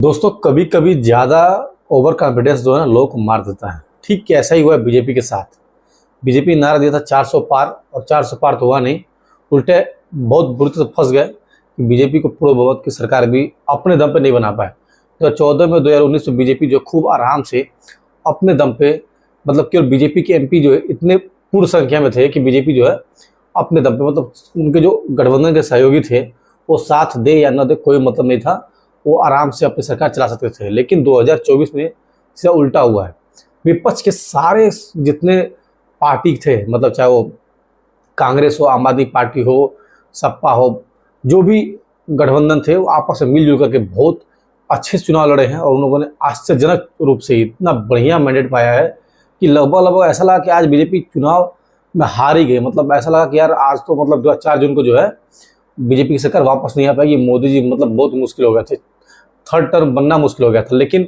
दोस्तों कभी कभी ज़्यादा ओवर कॉन्फिडेंस जो है ना लोग को मार देता है। ठीक ऐसा ही हुआ है बीजेपी के साथ। बीजेपी नारा दिया था 400 पार, और 400 पार तो हुआ नहीं, उल्टे बहुत बुरी तरह फंस गए कि बीजेपी को पूर्ण बहुमत की सरकार भी अपने दम पे नहीं बना पाए। 2014 में 2019 में बीजेपी जो खूब आराम से अपने दम पे, मतलब केवल बीजेपी के एमपी जो है इतने पूर्ण संख्या में थे कि बीजेपी जो है अपने दम पे, मतलब उनके जो गठबंधन के सहयोगी थे वो साथ दे या न दे कोई मतलब नहीं था, वो आराम से अपनी सरकार चला सकते थे। लेकिन 2024 में इसका उल्टा हुआ है। विपक्ष के सारे जितने पार्टी थे, मतलब चाहे वो कांग्रेस हो, आम आदमी पार्टी हो, सपा हो, जो भी गठबंधन थे वो आपस में मिलजुल करके बहुत अच्छे चुनाव लड़े हैं और उन लोगों ने आश्चर्यजनक रूप से इतना बढ़िया मैंडेट पाया है कि लगभग लगभग ऐसा लगा कि आज बीजेपी चुनाव में हार ही गई। मतलब ऐसा लगा कि यार आज तो मतलब 4 जून को जो है बीजेपी की सरकार वापस नहीं आ पाएगी, मोदी जी मतलब बहुत मुश्किल हो गए थे, थर्ड टर्म बनना मुश्किल हो गया था। लेकिन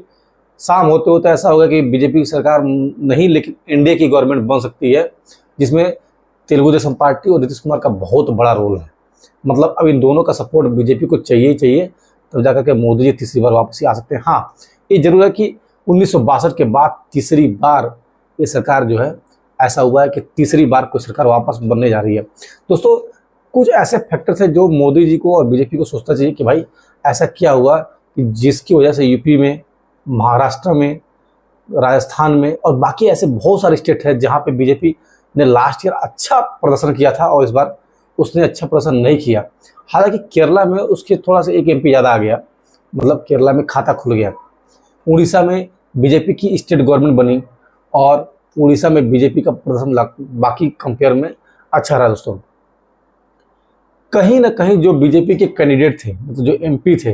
शाम होते होते ऐसा होगा कि बीजेपी की सरकार नहीं, लेकिन इंडिया की गवर्नमेंट बन सकती है, जिसमें तेलुगु देशम पार्टी और नीतीश कुमार का बहुत बड़ा रोल है। मतलब अब इन दोनों का सपोर्ट बीजेपी को चाहिए ही चाहिए, तब जाकर के मोदी जी तीसरी बार वापस आ सकते हैं। हाँ, ये जरूर है कि 1962 के बाद तीसरी बार ये सरकार जो है, ऐसा हुआ है कि तीसरी बार कोई सरकार वापस बनने जा रही है। दोस्तों कुछ ऐसे फैक्टर्स हैं जो मोदी जी को और बीजेपी को सोचना चाहिए कि भाई ऐसा क्या हुआ कि जिसकी वजह से यूपी में, महाराष्ट्र में, राजस्थान में और बाकी ऐसे बहुत सारे स्टेट हैं जहाँ पे बीजेपी ने लास्ट ईयर अच्छा प्रदर्शन किया था और इस बार उसने अच्छा प्रदर्शन नहीं किया। हालांकि केरला में उसके थोड़ा सा एक एमपी ज़्यादा आ गया, मतलब केरला में खाता खुल गया। उड़ीसा में बीजेपी की स्टेट गवर्नमेंट बनी और उड़ीसा में बीजेपी का प्रदर्शन बाकी कंपेयर में अच्छा रहा। दोस्तों कहीं ना कहीं जो बीजेपी के कैंडिडेट थे, मतलब जो एमपी थे,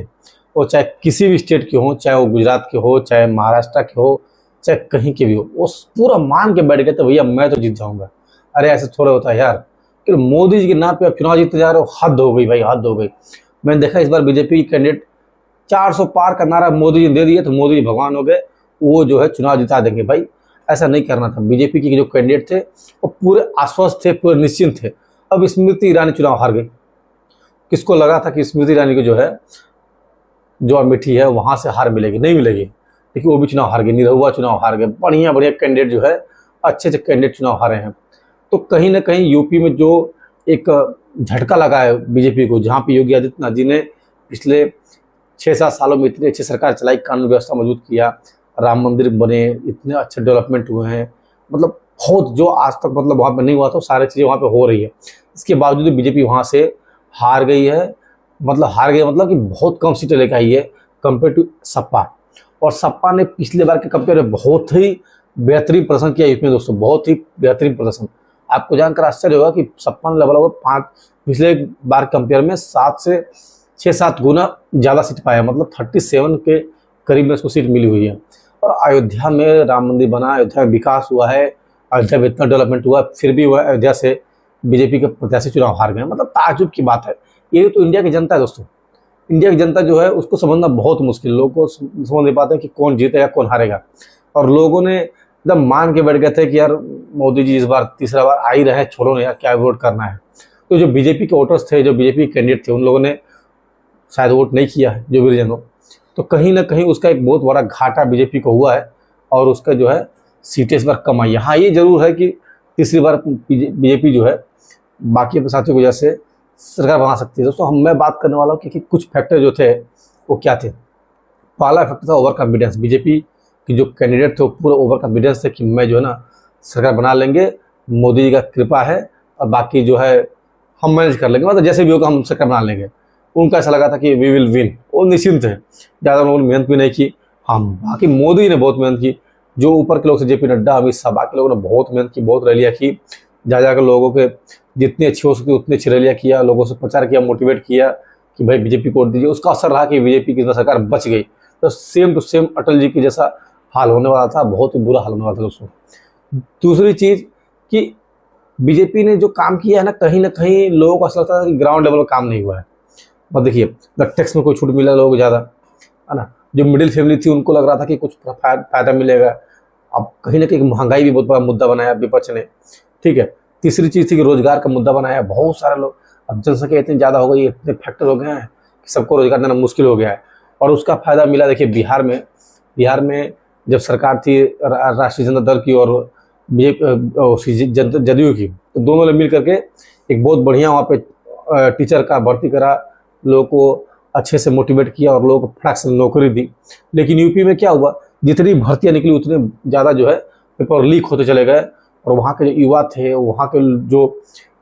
वो चाहे किसी भी स्टेट के हो, चाहे वो गुजरात के हो, चाहे महाराष्ट्र के हो, चाहे कहीं के भी हो, वो पूरा मान के बैठ गए थे भैया मैं तो जीत जाऊंगा। अरे ऐसे थोड़ा होता है यार कि मोदी जी के नाम पे आप चुनाव जीतते जा रहे हो, हद हो गई भाई, हद हो गई। मैंने देखा इस बार बीजेपी के कैंडिडेट 400 पार का नारा मोदी जी ने दे दिया तो मोदी जी भगवान हो गए, वो जो है चुनाव जिता देंगे। भाई ऐसा नहीं करना था। बीजेपी के जो कैंडिडेट थे वो पूरे आश्वस्त थे, पूरे निश्चिंत थे। अब स्मृति ईरानी चुनाव हार गई। किसको लगा था कि स्मृति ईरानी को जो है, जो अमेठी है वहाँ से हार मिलेगी, नहीं मिलेगी, लेकिन वो भी चुनाव हार गए, निरहुआ चुनाव हार गए। बढ़िया बढ़िया कैंडिडेट जो है, अच्छे अच्छे कैंडिडेट चुनाव हारे हैं। तो कहीं ना कहीं यूपी में जो एक झटका लगा है बीजेपी को, जहाँ पे योगी आदित्यनाथ जी ने पिछले 6-7 सालों में इतनी अच्छी सरकार चलाई, कानून व्यवस्था मजबूत किया, राम मंदिर बने, इतने अच्छे डेवलपमेंट हुए हैं, मतलब बहुत जो आज तक मतलब वहाँ पर नहीं हुआ था, सारी चीज़ें वहाँ पर हो रही है। इसके बावजूद बीजेपी वहाँ से हार गई है। मतलब हार गई मतलब कि बहुत कम सीटें लेकर आई है कंपेयर टू सपा। और सपा ने पिछले बार के कंपेयर में बहुत ही बेहतरीन प्रदर्शन किया यूपी में। दोस्तों बहुत ही बेहतरीन प्रदर्शन। आपको जानकर आश्चर्य होगा कि सपा ने लगभग 5 पिछले बार कंपेयर में 7 से 6-7 गुना ज़्यादा सीट पाया, मतलब 37 के करीब में उसको सीट मिली हुई है। और अयोध्या में राम मंदिर बना, अयोध्या में विकास हुआ है, अयोध्या में इतना डेवलपमेंट हुआ, फिर भी वह अयोध्या से बीजेपी के प्रत्याशी चुनाव हार गए। मतलब ताज्जुब की बात है। ये तो इंडिया की जनता है दोस्तों। इंडिया की जनता जो है उसको समझना बहुत मुश्किल, लोगों को समझ नहीं पाते कि कौन जीतेगा कौन हारेगा। और लोगों ने एकदम मान के बैठ गए थे कि यार मोदी जी इस बार तीसरा बार आ ही रहे हैं, छोड़ो ना यार क्या वोट करना है। तो जो बीजेपी के वोटर्स थे, जो बीजेपी के कैंडिडेट थे, उन लोगों ने शायद वोट नहीं किया है, जो भी रीजन हो। तो कहीं ना कहीं उसका एक बहुत बड़ा घाटा बीजेपी को हुआ है और उसका जो है सीटें इस बार कम आई है। हाँ ये जरूर है कि तीसरी बार बीजेपी जो है बाकी अपने साथियों की वजह से सरकार बना सकती है। दोस्तों मैं बात करने वाला हूँ कि कुछ फैक्टर जो थे वो क्या थे। पहला फैक्टर था ओवर कॉन्फिडेंस। बीजेपी की जो कैंडिडेट थे वो पूरा ओवर कॉन्फिडेंस थे कि मैं जो है ना सरकार बना लेंगे, मोदी जी का कृपा है और बाकी जो है हम मैनेज कर लेंगे, मतलब जैसे भी होगा हम सरकार बना लेंगे। उनका ऐसा लगा था कि वी विल विन, वो निश्चिंत है, ज़्यादा उन्होंने मेहनत भी नहीं की। हम बाकी मोदी जी ने बहुत मेहनत की, जो ऊपर के लोग थे जेपी नड्डा, अमित शाह, बाकी लोगों ने बहुत मेहनत की, बहुत रैलियाँ की, जा जाकर लोगों के जितनी अच्छी हो सकती उतनी अच्छी रैलियाँ किया, लोगों से प्रचार किया, मोटिवेट किया कि भाई बीजेपी को वोट दीजिए। उसका असर रहा कि बीजेपी की सरकार बच गई। तो same to same Atal ji की जैसा हाल होने वाला था, बहुत ही बुरा हाल होने वाला था दोस्तों। दूसरी चीज़ कि बीजेपी ने जो काम किया है ना कहीं लोगों को ऐसा लगता था कि ग्राउंड लेवल पर काम नहीं हुआ है। और देखिए टैक्स में कोई छूट मिला लोगों को ज़्यादा, है ना। जो मिडिल फैमिली थी उनको लग रहा था कि कुछ फायदा मिलेगा। अब कहीं ना कहीं महंगाई भी बहुत बड़ा मुद्दा बनाया विपक्ष ने, ठीक है। तीसरी चीज़ थी कि रोजगार का मुद्दा बनाया। बहुत सारे लोग, अब जनसंख्या इतनी ज़्यादा हो गई, इतने फैक्टर हो गए हैं कि सबको रोजगार देना मुश्किल हो गया है। और उसका फायदा मिला देखिए बिहार में जब सरकार थी राष्ट्रीय जनता दल की और जदयू की, तो दोनों ने मिल करके एक बहुत बढ़िया वहाँ पे टीचर का भर्ती करा, लोगों को अच्छे से मोटिवेट किया और लोगों को फटाक से नौकरी दी। लेकिन यूपी में क्या हुआ, जितनी भर्तियाँ निकली उतने ज़्यादा जो है पेपर लीक होते चले गए, और वहाँ के जो युवा थे, वहाँ के जो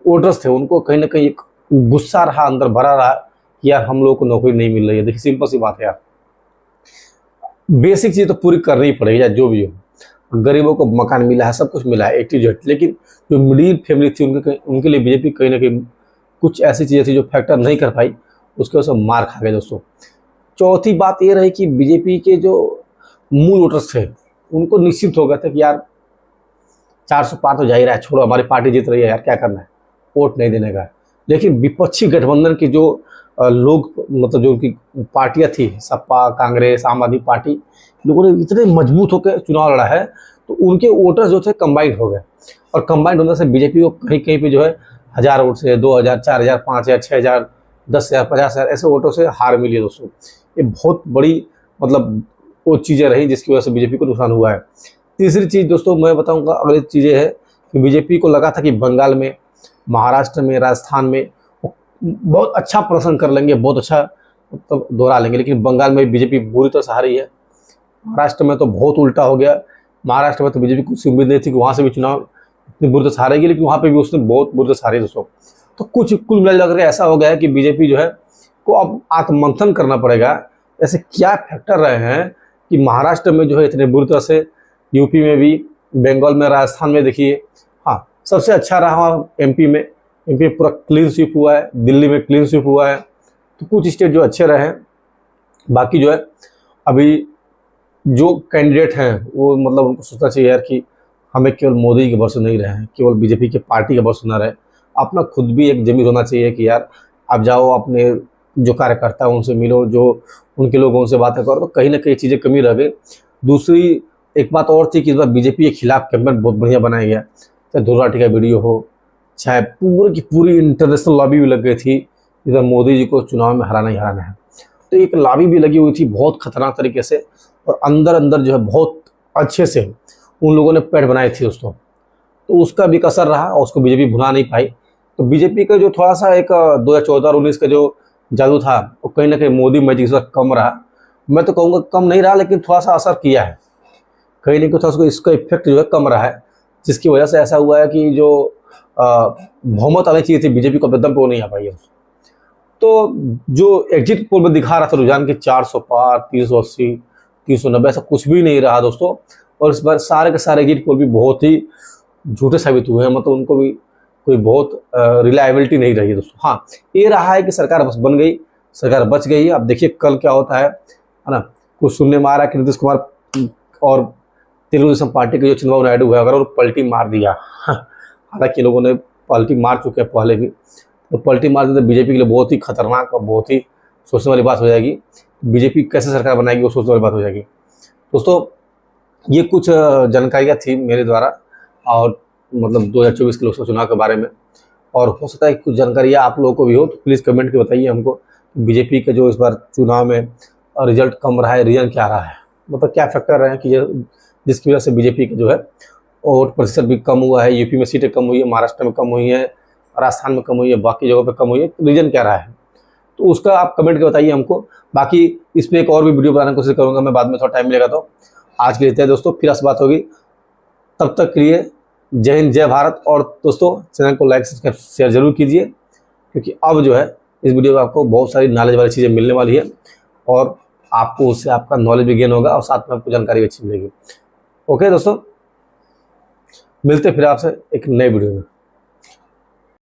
वोटर्स थे, उनको कहीं ना कहीं एक गुस्सा रहा, अंदर भरा रहा कि यार हम लोगों को नौकरी नहीं मिल रही है। देखिए सिंपल सी बात है यार, बेसिक चीज़ तो पूरी करनी ही पड़ेगी या जो भी हो। गरीबों को मकान मिला है, सब कुछ मिला है, A to Z, लेकिन जो मिडिल फैमिली थी उनके लिए बीजेपी कहीं ना कहीं कुछ ऐसी चीज़ें थी जो फैक्टर नहीं कर पाई, उसके वजह से मार खा गए दोस्तों। चौथी बात ये रही कि बीजेपी के जो मूल वोटर्स थे उनको निश्चित हो गया था कि यार 400 पार तो जा ही रहा है, छोड़ो हमारी पार्टी जीत रही है यार, क्या करना है, वोट नहीं देने का। लेकिन विपक्षी गठबंधन की जो लोग, मतलब जो उनकी पार्टियां थी, सपा, कांग्रेस, आम आदमी पार्टी, लोगों ने इतने मजबूत होकर चुनाव लड़ा है, तो उनके वोटर्स जो थे कंबाइंड हो गए, और कंबाइंड होने से बीजेपी को कहीं कहीं पे जो है 1000 वोट से 2000, 4000, 5000, 6000, 10,000, 50,000 ऐसे वोटों से हार मिली है दोस्तों। ये बहुत बड़ी मतलब वो चीज़ें रही जिसकी वजह से बीजेपी को नुकसान हुआ है। तीसरी चीज़ दोस्तों मैं बताऊंगा, अगली चीज़ें है कि बीजेपी को लगा था कि बंगाल में, महाराष्ट्र में, राजस्थान में बहुत अच्छा प्रदर्शन कर लेंगे, बहुत अच्छा मतलब दोहरा लेंगे, लेकिन बंगाल में बीजेपी बुरी तरह से हारी है। महाराष्ट्र में तो बहुत उल्टा हो गया। महाराष्ट्र में तो बीजेपी को कुछ उम्मीद नहीं थी कि वहाँ से भी चुनाव इतनी बुरी तरह से हारेगी, लेकिन वहाँ पे भी उसने बहुत बुरी तरह से हारी दोस्तों। तो कुछ कुल मिला कर ऐसा हो गया है कि बीजेपी जो है को अब आत्ममंथन करना पड़ेगा, ऐसे क्या फैक्टर रहे हैं कि महाराष्ट्र में जो है इतने बुरी तरह से, यूपी में भी, बंगाल में, राजस्थान में देखिए, हाँ सबसे अच्छा रहा एमपी में पूरा क्लीन स्वीप हुआ है, दिल्ली में क्लीन स्वीप हुआ है, तो कुछ स्टेट जो अच्छे रहे हैं। बाकी जो है अभी जो कैंडिडेट हैं वो मतलब उनको सोचना चाहिए यार कि हमें केवल मोदी के भरोसे नहीं रहे हैं, केवल बीजेपी के पार्टी के भरोसे ना रहे, अपना खुद भी एक जमीन होना चाहिए कि यार आप जाओ अपने जो कार्यकर्ता हैं उनसे मिलो, जो उनके लोगों से बातें करो, तो कहीं ना कहीं चीज़ें कमी रह गई। दूसरी एक बात और थी कि इस बार बीजेपी के खिलाफ कैंपेन बहुत बढ़िया बनाया गया, चाहे धुर्राटी का वीडियो हो, चाहे पूरी की पूरी इंटरनेशनल लॉबी भी लग गई थी इधर मोदी जी को चुनाव में हराना ही हराना है। तो एक लॉबी भी लगी हुई थी बहुत खतरनाक तरीके से, और अंदर अंदर जो है बहुत अच्छे से उन लोगों ने पैठ बनाए थे दोस्तों। तो उसका भी कसर रहा और उसको बीजेपी भुला नहीं पाई। तो बीजेपी का जो थोड़ा सा एक 2014 और 19 का जो जादू था वो कहीं ना कहीं मोदी मैजिक इस बार कम रहा। मैं तो कहूँगा कम नहीं रहा, लेकिन थोड़ा सा असर किया है, कहीं ना कहीं थोड़ा सा इसका इफेक्ट जो है कम रहा है, जिसकी वजह से ऐसा हुआ है कि जो बहुमत आनी चाहिए थी बीजेपी को दम पे वो नहीं आ पाई है। तो जो एग्जिट पोल में दिखा रहा था रुझान के 400 पार, 380, 390, ऐसा कुछ भी नहीं रहा दोस्तों। और इस बार सारे के सारे एग्जिट पोल भी बहुत ही झूठे साबित हुए हैं, मतलब उनको भी कोई बहुत रिलायबिलिटी नहीं रही है दोस्तों। हाँ ये रहा है कि सरकार बस बन गई, सरकार बच गई है। अब देखिए कल क्या होता है ना। कुछ सुनने में आ रहा है कि नीतीश कुमार और तेलुगु देशम पार्टी के जो चंद्रबाबू नायडू है, अगर वो पलटी मार दिया, हालांकि लोगों ने पलटी मार चुके हैं पहले भी, तो पलटी मार देते बीजेपी के लिए बहुत ही खतरनाक और बहुत ही सोचने वाली बात हो जाएगी। बीजेपी कैसे सरकार बनाएगी वो सोचने वाली बात हो जाएगी दोस्तों। ये कुछ जानकारियाँ थी मेरे द्वारा, और मतलब 2024 के लोकसभा चुनाव के बारे में, और हो सकता है कुछ जानकारियाँ आप लोगों को भी हो, तो प्लीज़ कमेंट के बताइए हमको बीजेपी का जो इस बार चुनाव में रिजल्ट कम रहा है, रीजन क्या रहा है, मतलब क्या फैक्टर रहे हैं कि जिसकी वजह से बीजेपी का जो है वोट प्रतिशत भी कम हुआ है। यूपी में सीटें कम हुई है, महाराष्ट्र में कम हुई है, राजस्थान में कम हुई है, बाकी जगहों पे कम हुई है, तो रीजन क्या रहा है तो उसका आप कमेंट के बताइए हमको। बाकी इस पर एक और भी वीडियो बनाने की कोशिश करूँगा मैं बाद में, थोड़ा टाइम मिलेगा तो। आज के लिए दोस्तों फिर से बात होगी, तब तक के लिए जय हिंद, जय भारत। और दोस्तों चैनल को लाइक सब्सक्राइब शेयर जरूर कीजिए, क्योंकि अब जो है इस वीडियो में आपको बहुत सारी नॉलेज वाली चीज़ें मिलने वाली है, और आपको उससे आपका नॉलेज भी गेन होगा और साथ में आपको जानकारी अच्छी मिलेगी। ओके दोस्तों, मिलते फिर आपसे एक नए वीडियो में।